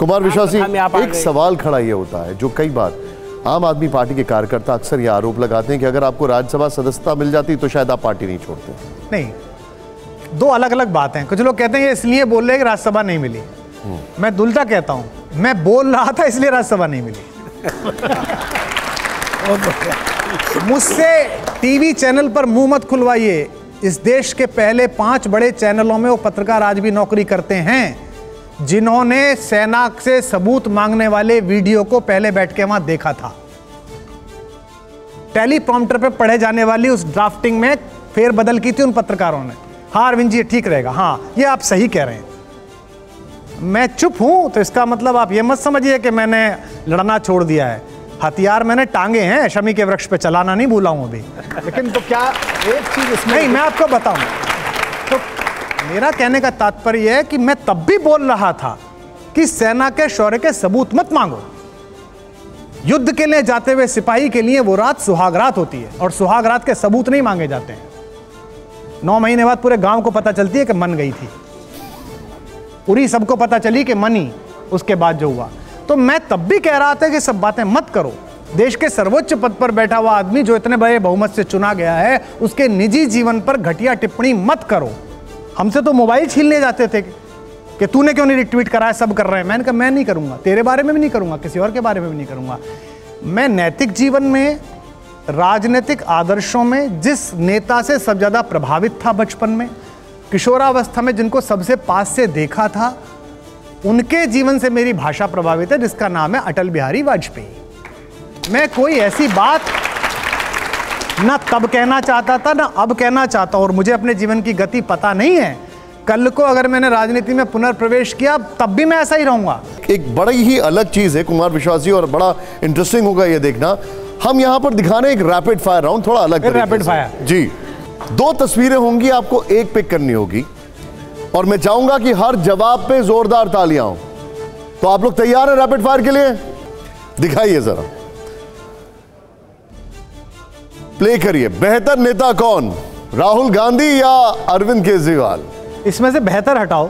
कुमार विश्वास जी, एक सवाल खड़ा ये होता है जो कई बार आम आदमी पार्टी के कार्यकर्ता अक्सर ये आरोप लगाते हैं कि अगर आपको राज्यसभा सदस्यता मिल जाती तो शायद आप पार्टी नहीं छोड़ते। नहीं, दो अलग अलग बातें हैं। कुछ लोग कहते हैं ये इसलिए बोल रहे हैं कि राज्यसभा नहीं मिली। मैं दुलटा कहता हूं, मैं बोल रहा था इसलिए राज्यसभा नहीं मिली। मुझसे टीवी चैनल पर मुंह मत खुलवाइए। इस देश के पहले 5 बड़े चैनलों में वो पत्रकार आज भी नौकरी करते हैं जिन्होंने सेना से सबूत मांगने वाले वीडियो को पहले बैठ के वहां देखा था। टेलीप्रॉम्प्टर पे पढ़े जाने वाली उस ड्राफ्टिंग में फेरबदल की थी उन पत्रकारों ने। हाँ अरविंद जी ठीक रहेगा, हाँ ये आप सही कह रहे हैं। मैं चुप हूं तो इसका मतलब आप ये मत समझिए कि मैंने लड़ना छोड़ दिया है। हथियार मैंने टांगे हैं, शमी के वृक्ष पे चलाना नहीं भूला हूं अभी। लेकिन तो क्या एक चीज इसमें नहीं, मैं आपको बताऊं तो मेरा कहने का तात्पर्य है कि मैं तब भी बोल रहा था कि सेना के शौर्य के सबूत मत मांगो। युद्ध के लिए जाते हुए सिपाही के लिए वो रात सुहाग रात होती है और सुहाग रात के सबूत नहीं मांगे जाते हैं। 9 महीने बाद पूरे गांव को पता चलती है कि मन गई थी। पूरी सबको पता चली कि मनी उसके बाद जो हुआ। तो मैं तब भी कह रहा था कि सब बातें मत करो। देश के सर्वोच्च पद पर बैठा हुआ आदमी जो इतने बड़े बहुमत से चुना गया है उसके निजी जीवन पर घटिया टिप्पणी मत करो। हमसे तो मोबाइल छीनने जाते थे कि तूने क्यों नहीं रिट्वीट करा है, सब कर रहे हैं। मैंने कहा मैं नहीं करूंगा, तेरे बारे में भी नहीं करूंगा, किसी और के बारे में भी नहीं करूंगा। मैं नैतिक जीवन में, राजनीतिक आदर्शों में जिस नेता से सब ज्यादा प्रभावित था बचपन में, किशोरावस्था में जिनको सबसे पास से देखा था, उनके जीवन से मेरी भाषा प्रभावित है जिसका नाम है अटल बिहारी वाजपेयी। मैं कोई ऐसी बात ना तब कहना चाहता था ना अब कहना चाहता हूं और मुझे अपने जीवन की गति पता नहीं है। कल को अगर मैंने राजनीति में पुनर्प्रवेश किया तब भी मैं ऐसा ही रहूंगा। एक बड़ी ही अलग चीज है कुमार विश्वास जी और बड़ा इंटरेस्टिंग होगा ये देखना। हम यहां पर दिखा रहे हैं एक रैपिड फायर राउंड, थोड़ा अलग रैपिड फायर जी। 2 तस्वीरें होंगी, आपको एक पिक करनी होगी और मैं चाहूंगा कि हर जवाब पे जोरदार तालियां हो। तो आप लोग तैयार हैं रैपिड फायर के लिए? दिखाइए जरा, प्ले करिए। बेहतर नेता कौन, राहुल गांधी या अरविंद केजरीवाल? इसमें से बेहतर हटाओ।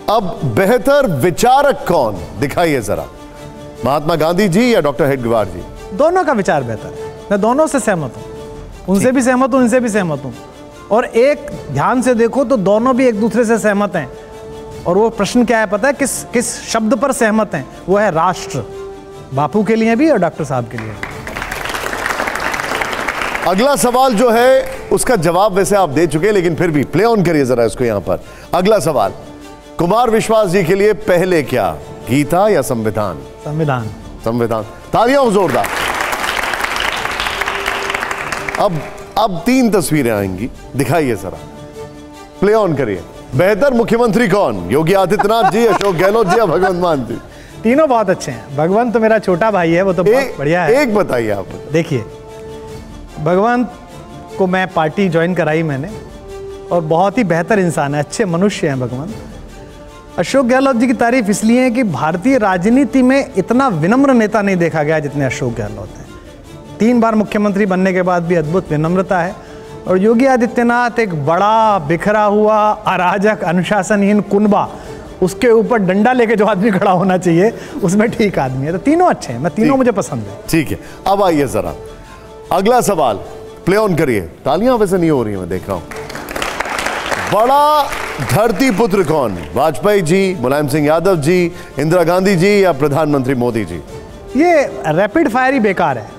अब बेहतर विचारक कौन, दिखाइए जरा। महात्मा गांधी जी या डॉक्टर हेडगेवार जी? दोनों का विचार बेहतर है, मैं दोनों से सहमत हूं। उनसे भी सहमत हूं, इनसे भी सहमत हूं। और एक ध्यान से देखो तो दोनों भी एक दूसरे से सहमत हैं। और वो प्रश्न क्या है पता है, किस शब्द पर सहमत हैं? वो है राष्ट्र। बापू के लिए भी और डॉक्टर साहब के लिए। अगला सवाल जो है उसका जवाब वैसे आप दे चुके हैं लेकिन फिर भी प्ले ऑन करिए जरा इसको। यहां पर अगला सवाल कुमार विश्वास जी के लिए, पहले क्या, गीता या संविधान? संविधान। संविधान, तालियां जोरदार। अब 3 तस्वीरें आएंगी, दिखाइए जरा, प्ले ऑन करिए। बेहतर मुख्यमंत्री कौन, योगी आदित्यनाथ जी, अशोक गहलोत जी या भगवंत मान जी? तीनों बहुत अच्छे हैं। भगवंत तो मेरा छोटा भाई है, वो तो बहुत बढ़िया है। एक बताइए आप। देखिए, भगवंत को मैं पार्टी ज्वाइन कराई मैंने और बहुत ही बेहतर इंसान है, अच्छे मनुष्य हैं भगवंत। अशोक गहलोत जी की तारीफ इसलिए है कि भारतीय राजनीति में इतना विनम्र नेता नहीं देखा गया जितने अशोक गहलोत हैं। 3 बार मुख्यमंत्री बनने के बाद भी अद्भुत विनम्रता है। और योगी आदित्यनाथ एक बड़ा बिखरा हुआ अराजक अनुशासनहीन कुनबा, उसके ऊपर डंडा लेके जो आदमी खड़ा होना चाहिए उसमें ठीक आदमी है। तो तीनों अच्छे हैं, मैं तीनों मुझे पसंद है। ठीक है, अब आइए जरा अगला सवाल, प्ले ऑन करिए। तालियां वैसे नहीं हो रही, मैं देख रहा हूं। बड़ा धरती पुत्र कौन, वाजपेयी जी, मुलायम सिंह यादव जी, इंदिरा गांधी जी या प्रधानमंत्री मोदी जी? ये रैपिड फायर ही बेकार है।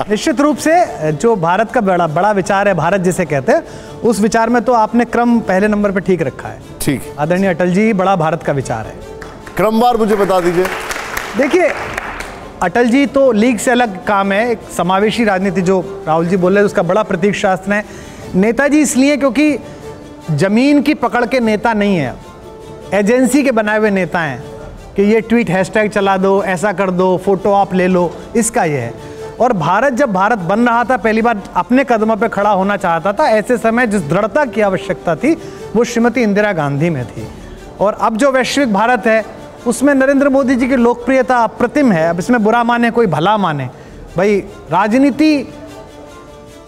निश्चित रूप से जो भारत का बड़ा विचार है, भारत जिसे कहते हैं, उस विचार में तो आपने क्रम पहले नंबर पे ठीक रखा है। ठीक, आदरणीय अटल जी बड़ा भारत का विचार है। क्रमवार मुझे बता दीजिए। देखिए, अटल जी तो लीग से अलग काम है, एक समावेशी राजनीति जो राहुल जी बोल रहे हैं उसका बड़ा प्रतीक शास्त्र है। नेताजी इसलिए क्योंकि जमीन की पकड़ के नेता नहीं है, एजेंसी के बनाए हुए नेता हैं कि ये ट्वीट हैशटैग चला दो, ऐसा कर दो, फोटो आप ले लो, इसका ये है। और भारत जब भारत बन रहा था, पहली बार अपने कदमों पे खड़ा होना चाहता था, ऐसे समय जिस दृढ़ता की आवश्यकता थी वो श्रीमती इंदिरा गांधी में थी। और अब जो वैश्विक भारत है उसमें नरेंद्र मोदी जी की लोकप्रियता अप्रतिम है। अब इसमें बुरा माने कोई भला माने, भाई राजनीति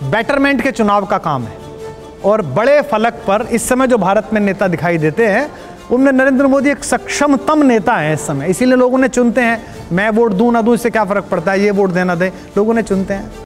बेटरमेंट के चुनाव का काम है। और बड़े फलक पर इस समय जो भारत में नेता दिखाई देते हैं, उनमें नरेंद्र मोदी एक सक्षमतम नेता है इस समय, इसीलिए लोगों ने चुनते हैं। मैं वोट दूं ना दूं इससे क्या फर्क पड़ता है, ये वोट देना दे, लोगों ने चुनते हैं।